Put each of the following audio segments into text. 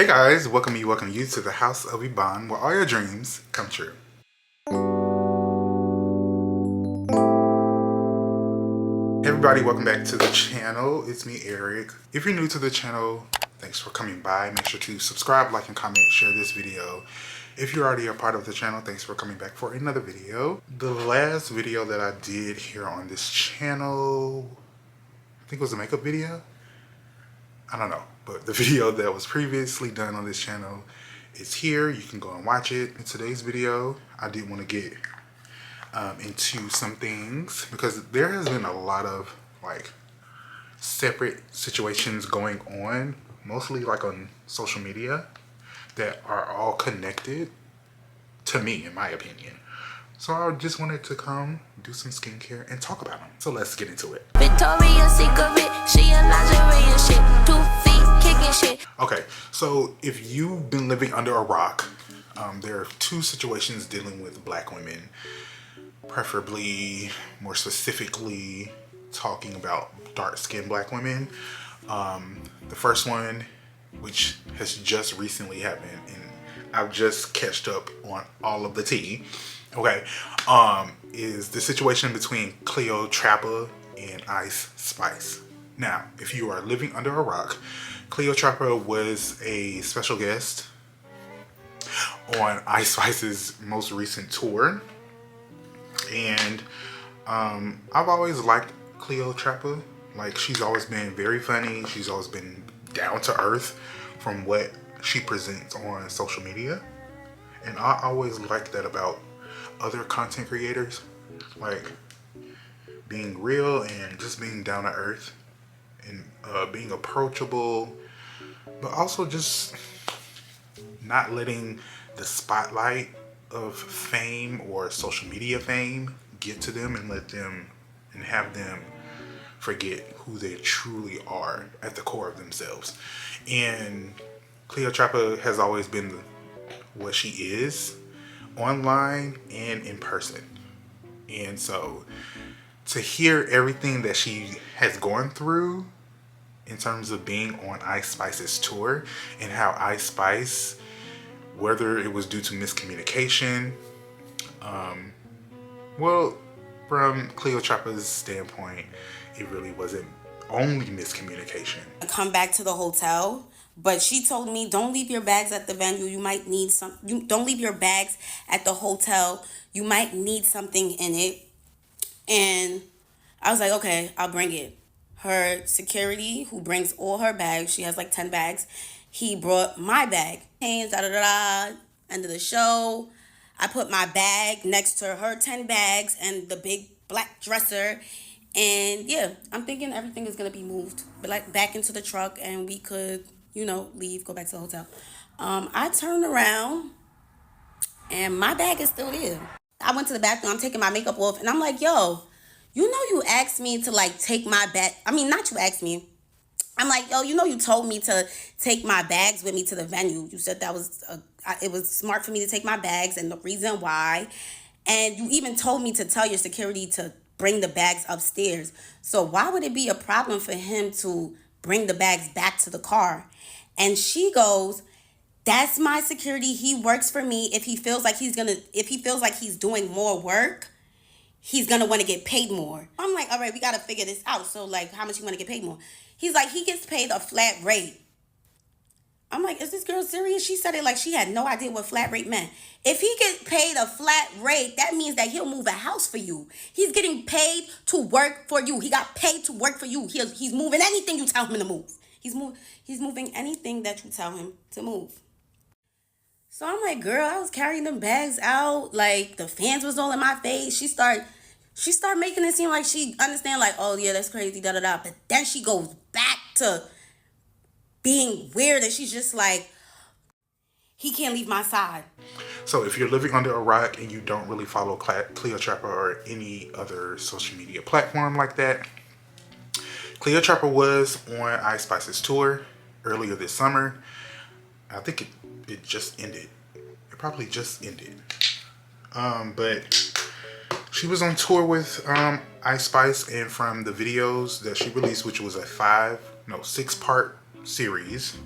Hey guys, welcome you to the House of Iban, where all your dreams come true. Hey everybody, welcome back to the channel. It's me, Eric. If you're new to the channel, thanks for coming by. Make sure to subscribe, like, and comment, share this video. If you're already a part of the channel, thanks for coming back for another video. The last video that I did here on this channel, I think it was a makeup video. I don't know, but the video that was previously done on this channel is here. You can go and watch it. In today's video, I did want to get into some things because there has been a lot of like separate situations going on, mostly like on social media, that are all connected to me, in my opinion. So I just wanted to come do some skincare and talk about them. So let's get into it. Victoria's Secret, she a lingerie and shit. 2 feet kicking shit. Okay, so if you've been living under a rock, there are two situations dealing with black women, preferably, more specifically, talking about dark-skinned black women. The first one, which has just recently happened, and I've just catched up on all of the tea, okay, is the situation between Cleopatra and Ice Spice. Now, if you are living under a rock, Cleopatra was a special guest on Ice Spice's most recent tour, and I've always liked Cleopatra. Like, she's always been very funny. She's always been down to earth from what she presents on social media, and I always like that about other content creators, like being real and just being down to earth and being approachable, but also just not letting the spotlight of fame or social media fame get to them and have them forget who they truly are at the core of themselves. And Cleopatra has always been what she is, online and in person. And so to hear everything that she has gone through in terms of being on Ice Spice's tour, and how Ice Spice, whether it was due to miscommunication, well, from Cleopatra's standpoint, it really wasn't only miscommunication. I come back to the hotel, but she told me, don't leave your bags at the venue. You might need some. You don't leave your bags at the hotel. You might need something in it. And I was like, okay, I'll bring it. Her security, who brings all her bags, she has like 10 bags, he brought my bag. End of the show, I put my bag next to her 10 bags and the big black dresser. And yeah, I'm thinking everything is going to be moved like back into the truck and we could, leave, go back to the hotel. I turned around and my bag is still there. I went to the bathroom, I'm taking my makeup off, and I'm like, yo, you asked me to like take my bag. I mean, not you asked me. I'm like, yo, you told me to take my bags with me to the venue. You said that was it was smart for me to take my bags and the reason why. And you even told me to tell your security to bring the bags upstairs. So why would it be a problem for him to bring the bags back to the car? And she goes, that's my security. He works for me. If he feels like he's doing more work, he's gonna want to get paid more. I'm like, all right, we gotta figure this out. So like, how much you want to get paid more? He's like, he gets paid a flat rate. I'm like, is this girl serious? She said it like she had no idea what flat rate meant. If he gets paid a flat rate, that means that he'll move a house for you. He's getting paid to work for you. He got paid to work for you. He's moving anything you tell him to move. He's moving anything that you tell him to move. So I'm like, girl, I was carrying them bags out. Like, the fans was all in my face. She started making it seem like she understand, like, oh, yeah, that's crazy, da-da-da. But then she goes back to being weird, and she's just like, he can't leave my side. So if you're living under a rock and you don't really follow Cleopatra or any other social media platform like that, Cleopatra was on Ice Spice's tour earlier this summer. I think it just ended. It probably just ended. But she was on tour with Ice Spice, and from the videos that she released, which was a 6-part series,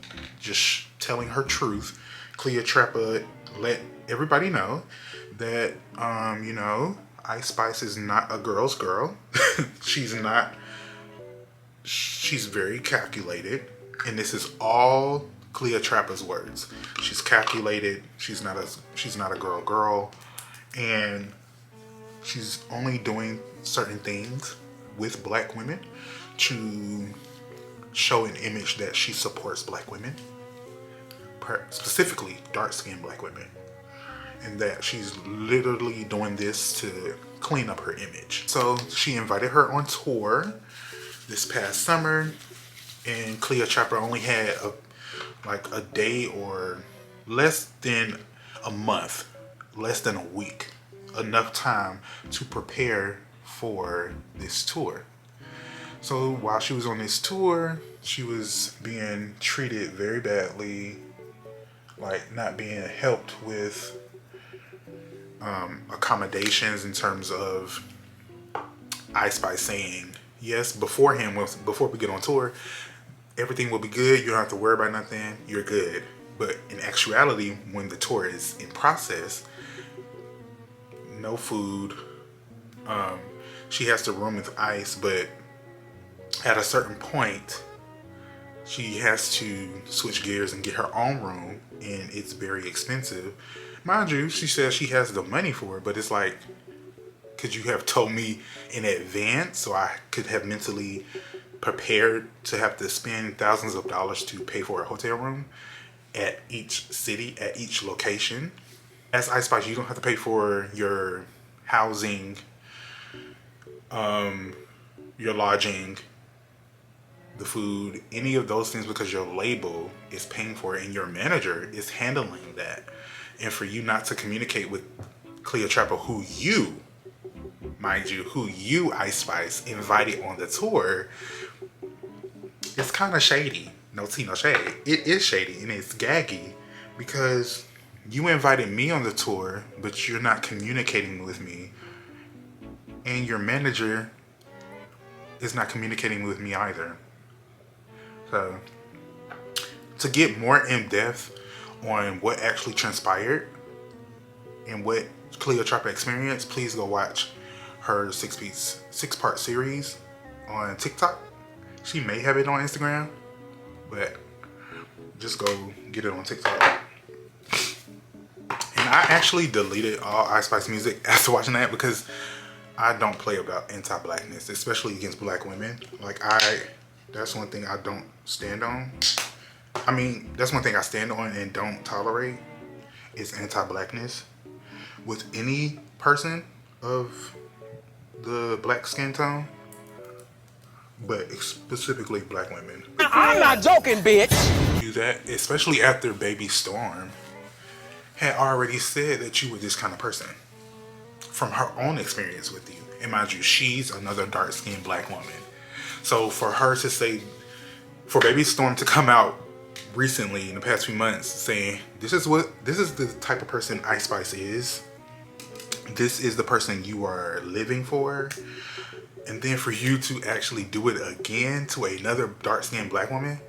just telling her truth, Cleopatra let everybody know that, you know, Ice Spice is not a girl's girl. She's not. She's very calculated, and this is all Cleopatra's words. She's calculated. She's not a girl, and she's only doing certain things with black women to show an image that she supports black women, specifically dark-skinned black women, and that she's literally doing this to clean up her image. So she invited her on tour this past summer, and Cleopatra only had a day or less than a month, less than a week, enough time to prepare for this tour. So while she was on this tour, she was being treated very badly, like not being helped with accommodations in terms of Ice Spice saying, yes, before we get on tour, everything will be good. You don't have to worry about nothing. You're good. But in actuality, when the tour is in process, no food. She has to room with Ice, but at a certain point, she has to switch gears and get her own room, and it's very expensive. Mind you, she says she has the money for it, but it's like, could you have told me in advance so I could have mentally prepared to have to spend thousands of dollars to pay for a hotel room at each city, at each location? As Ice Spice, you don't have to pay for your housing, your lodging, the food, any of those things, because your label is paying for it and your manager is handling that. And for you not to communicate with Cleopatra, who you, Ice Spice, invited on the tour, it's kind of shady. No tea, no shade. It is shady and it's gaggy because you invited me on the tour, but you're not communicating with me. And your manager is not communicating with me either. So, to get more in depth on what actually transpired and what Cleopatra experienced, please go watch her six-part series on TikTok. She may have it on Instagram, but just go get it on TikTok. And I actually deleted all Ice Spice music after watching that because I don't play about anti-blackness, especially against black women. That's one thing I don't stand on. I mean, that's one thing I stand on and don't tolerate is anti-blackness with any person of the black skin tone, but specifically black women. I'm not joking, bitch. Do that, especially after Baby Storm had already said that you were this kind of person from her own experience with you. And mind you, she's another dark-skinned black woman. So for her to say, for Baby Storm to come out recently in the past few months saying, this is the type of person Ice Spice is. This is the person you are living for. And then for you to actually do it again to another dark-skinned black woman,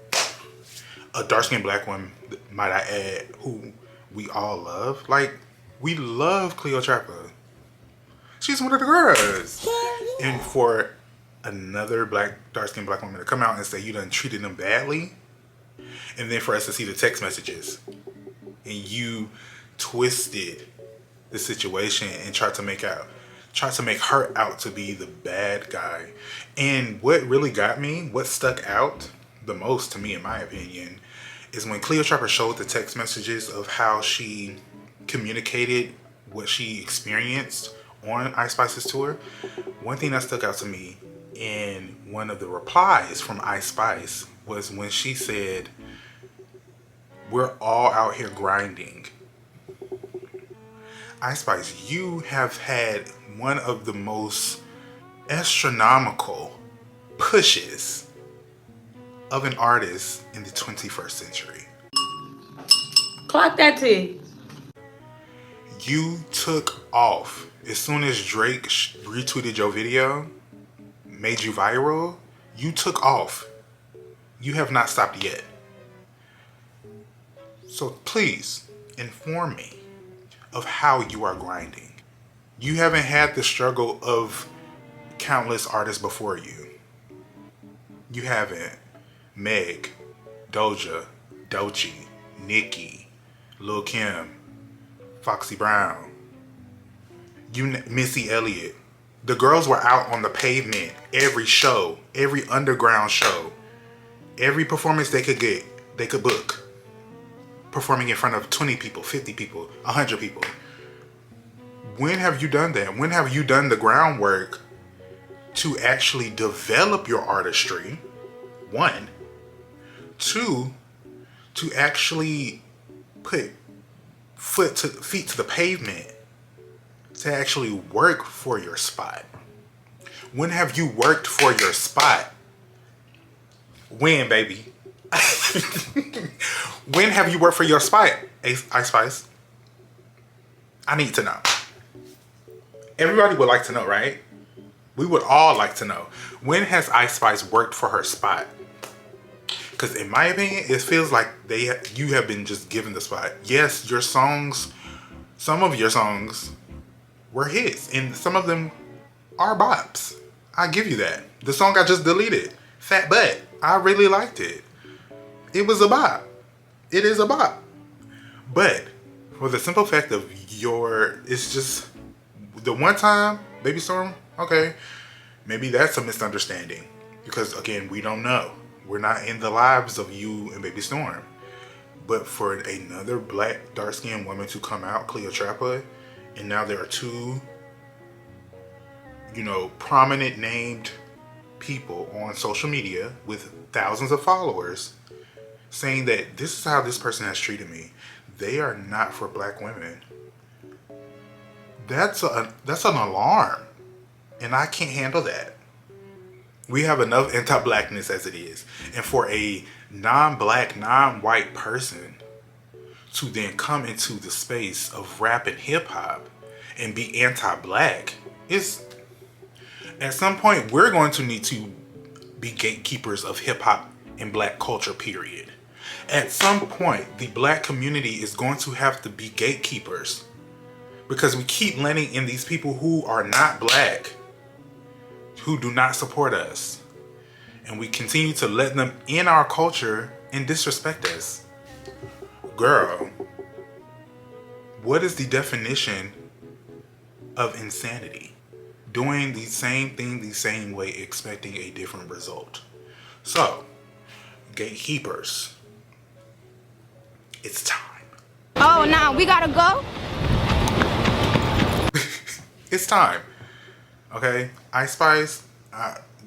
a dark-skinned black woman, might I add, who we all love. Like, we love Cleopatra. She's one of the girls. And for another dark-skinned black woman to come out and say you done treated them badly, and then for us to see the text messages and you twisted the situation and tried to make her out to be the bad guy. And what really got me, what stuck out the most to me, in my opinion, is when Cleopatra showed the text messages of how she communicated what she experienced on Ice Spice's tour. One thing that stuck out to me in one of the replies from Ice Spice was when she said, "We're all out here grinding." Ice Spice, you have had one of the most astronomical pushes of an artist in the 21st century. Clock that T. You took off. As soon as Drake retweeted your video, made you viral, you took off. You have not stopped yet. So please inform me of how you are grinding. You haven't had the struggle of countless artists before you. You haven't. Meg, Doja, Doechii, Nicki, Lil Kim, Foxy Brown, Missy Elliott. The girls were out on the pavement every show, every underground show, every performance they could get, they could book. Performing in front of 20 people, 50 people, 100 people. When have you done that? When have you done the groundwork to actually develop your artistry? One. Two, to actually put feet to the pavement to actually work for your spot. When have you worked for your spot? When, baby? When have you worked for your spot, Ice Spice? I need to know. Everybody would like to know, right? We would all like to know. When has Ice Spice worked for her spot? Because in my opinion, it feels like you have been just given the spot. Yes, your songs, some of your songs were hits, and some of them are bops. I give you that. The song I just deleted, Fat Butt, I really liked it. It was a bop. It is a bop. But for the simple fact of it's just the one time, Baby Storm, okay, maybe that's a misunderstanding. Because again, we don't know. We're not in the lives of you and Baby Storm. But for another black, dark-skinned woman to come out, Cleotrapa, and now there are two, prominent named people on social media with thousands of followers saying that this is how this person has treated me. They are not for black women. That's an alarm. And I can't handle that. We have enough anti-blackness as it is. And for a non-black, non-white person to then come into the space of rap and hip-hop and be anti-black, at some point we're going to need to be gatekeepers of hip-hop and black culture, period. At some point, the black community is going to have to be gatekeepers because we keep letting in these people who are not black, who do not support us, and we continue to let them in our culture and disrespect us. Girl, what is the definition of insanity? Doing the same thing the same way, expecting a different result. So, gatekeepers, it's time. Oh, now we gotta go? It's time. Okay, Ice Spice,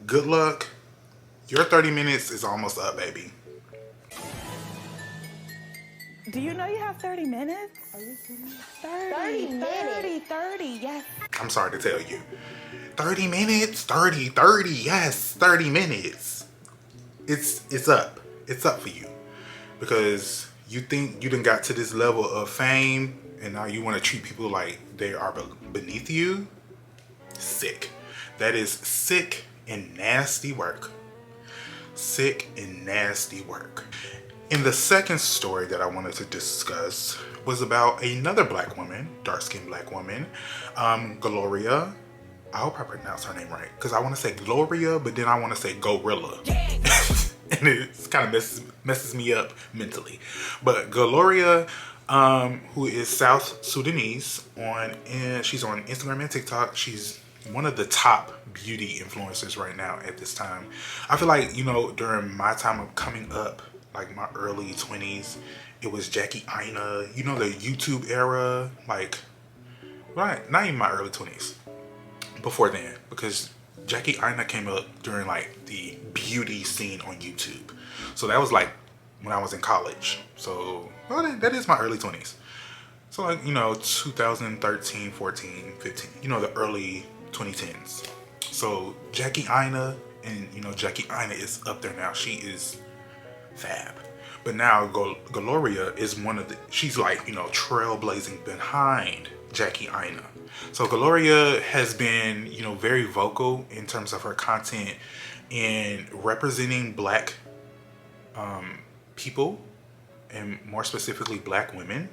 good luck. Your 30 minutes is almost up, baby. Do you know you have 30 minutes? Are you kidding me? 30, yes. I'm sorry to tell you. 30 minutes, 30, yes, 30 minutes. It's up. It's up for you. Because you think you done got to this level of fame and now you want to treat people like they are beneath you? Sick. That is sick and nasty work. Sick and nasty work. And the second story that I wanted to discuss was about another black woman, dark-skinned black woman, Gloria. I hope I pronounced her name right, because I want to say Gloria, but then I want to say Gorilla. And it kind of messes me up mentally. But Gloria, who is South Sudanese, she's on Instagram and TikTok. She's one of the top beauty influencers right now at this time. I feel like, during my time of coming up, like my early 20s, it was Jackie Aina, the YouTube era, not even my early 20s, before then, because Jackie Aina came up during the beauty scene on YouTube. So that was when I was in college. So that is my early 20s. So 2013, 14, 15, the early 2010s. So Jackie Aina, and Jackie Aina is up there now. She is fab. But now Gloria is she's trailblazing behind Jackie Aina. So Gloria has been, very vocal in terms of her content and representing black people and more specifically black women,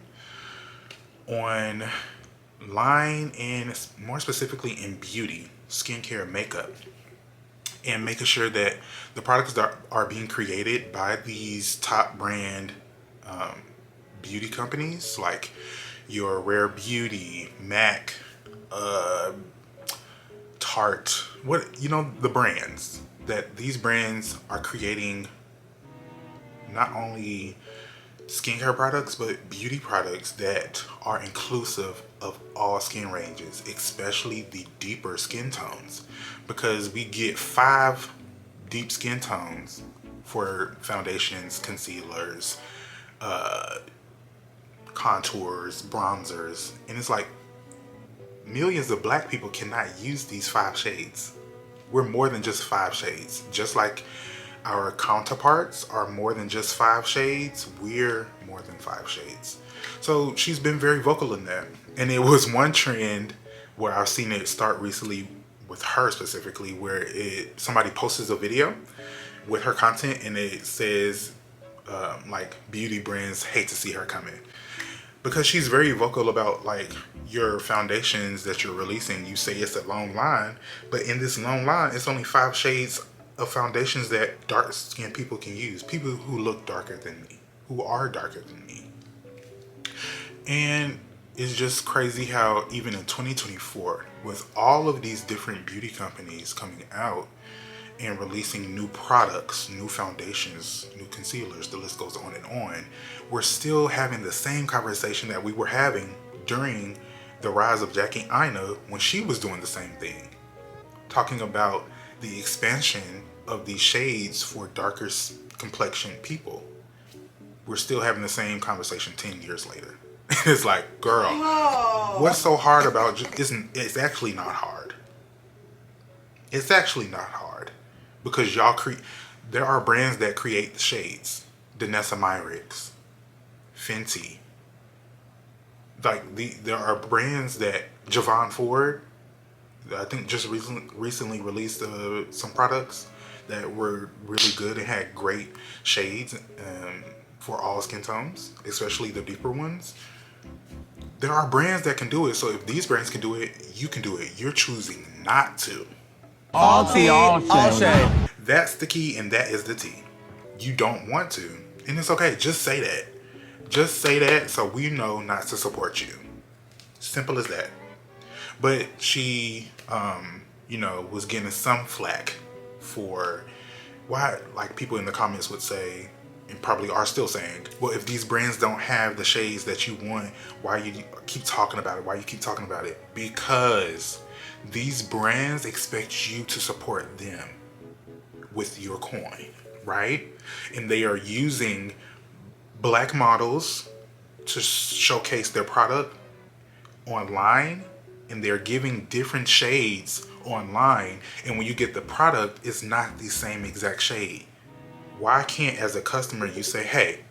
online and more specifically in beauty, skincare, makeup, and making sure that the products that are being created by these top brand beauty companies like your Rare Beauty, MAC, Tarte, the brands, that these brands are creating not only skincare products but beauty products that are inclusive of all skin ranges, especially the deeper skin tones, because we get 5 deep skin tones for foundations, concealers, contours, bronzers, and it's like millions of black people cannot use these 5 shades. We're more than just 5 shades. Just like our counterparts are more than just 5 shades, we're more than 5 shades. So she's been very vocal in that. And it was one trend where I've seen it start recently with her specifically, where somebody posts a video with her content and it says like beauty brands hate to see her coming. Because she's very vocal about like your foundations that you're releasing. You say it's a long line, but in this long line, it's only 5 shades of foundations that dark skinned people can use. People who look darker than me, who are darker than me. And it's just crazy how even in 2024, with all of these different beauty companies coming out and releasing new products, new foundations, new concealers, the list goes on and on, we're still having the same conversation that we were having during the rise of Jackie Aina when she was doing the same thing. Talking about the expansion of these shades for darker complexion people. We're still having the same conversation 10 years later. It's like, girl, what's so hard about it's actually not hard. It's actually not hard. Because there are brands that create the shades. Danessa Myricks, Fenty. Like there are brands that Javon Ford, I think just recently released some products that were really good and had great shades for all skin tones, especially the deeper ones. There are brands that can do it. So if these brands can do it, you can do it. You're choosing not to. All tea, all shade. That's the key, and that is the tea. You don't want to, and it's okay. Just say that. Just say that so we know not to support you. Simple as that. But she, was getting some flack for why, like people in the comments would say, and probably are still saying, well, if these brands don't have the shades that you want, why you keep talking about it? Why you keep talking about it? Because these brands expect you to support them with your coin, right? And they are using black models to showcase their product online, and they're giving different shades online, and when you get the product, it's not the same exact shade. Why can't, as a customer, you say, hey,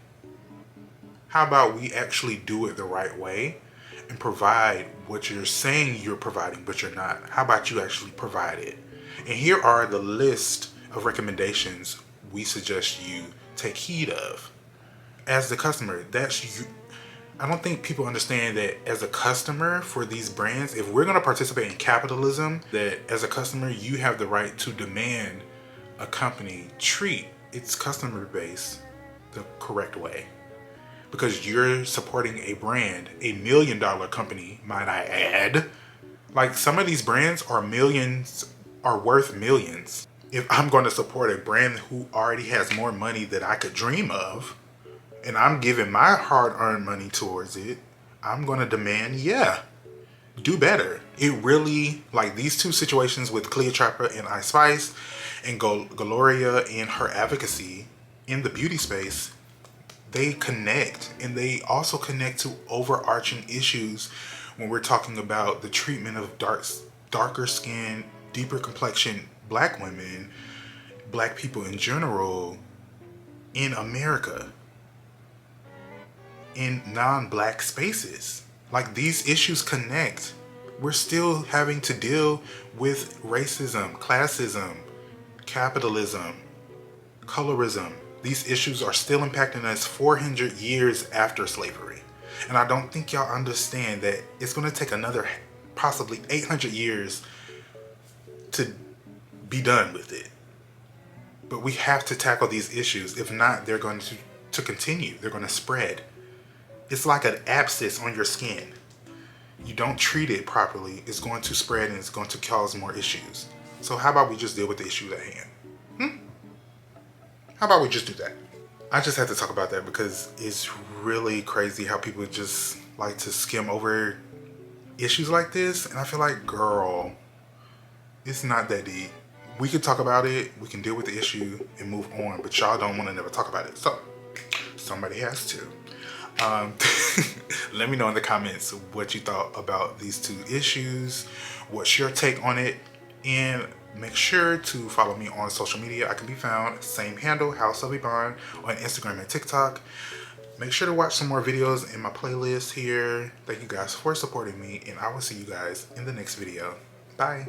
how about we actually do it the right way and provide what you're saying you're providing, but you're not? How about you actually provide it? And here are the list of recommendations we suggest you take heed of. As the customer, that's you. I don't think people understand that as a customer for these brands, if we're going to participate in capitalism, that as a customer, you have the right to demand a company treat its customer base the correct way. Because you're supporting a brand, $1 million company, might I add. Like some of these brands are worth millions. If I'm going to support a brand who already has more money than I could dream of, and I'm giving my hard-earned money towards it, I'm going to demand, do better. It really, like these two situations with Cleopatra and Ice Spice, and Gloria and her advocacy in the beauty space, they connect, and they also connect to overarching issues when we're talking about the treatment of darker skin, deeper complexion black women, black people in general in America, in non-black spaces. Like these issues connect. We're still having to deal with racism, classism, capitalism, colorism, These issues are still impacting us 400 years after slavery. And I don't think y'all understand that it's going to take another possibly 800 years to be done with it. But we have to tackle these issues. If not, they're going to continue. They're going to spread. It's like an abscess on your skin. You don't treat it properly, it's going to spread and it's going to cause more issues. So how about we just deal with the issue at hand? How about we just do that? I just had to talk about that because it's really crazy how people just like to skim over issues like this. And I feel like, girl, it's not that deep. We can talk about it, we can deal with the issue and move on, but y'all don't want to never talk about it. So somebody has to. Let me know in the comments what you thought about these two issues. What's your take on it? And make sure to follow me on social media. I can be found, same handle, House of Yvonne, on Instagram and TikTok. Make sure to watch some more videos in my playlist here. Thank you guys for supporting me, and I will see you guys in the next video. Bye.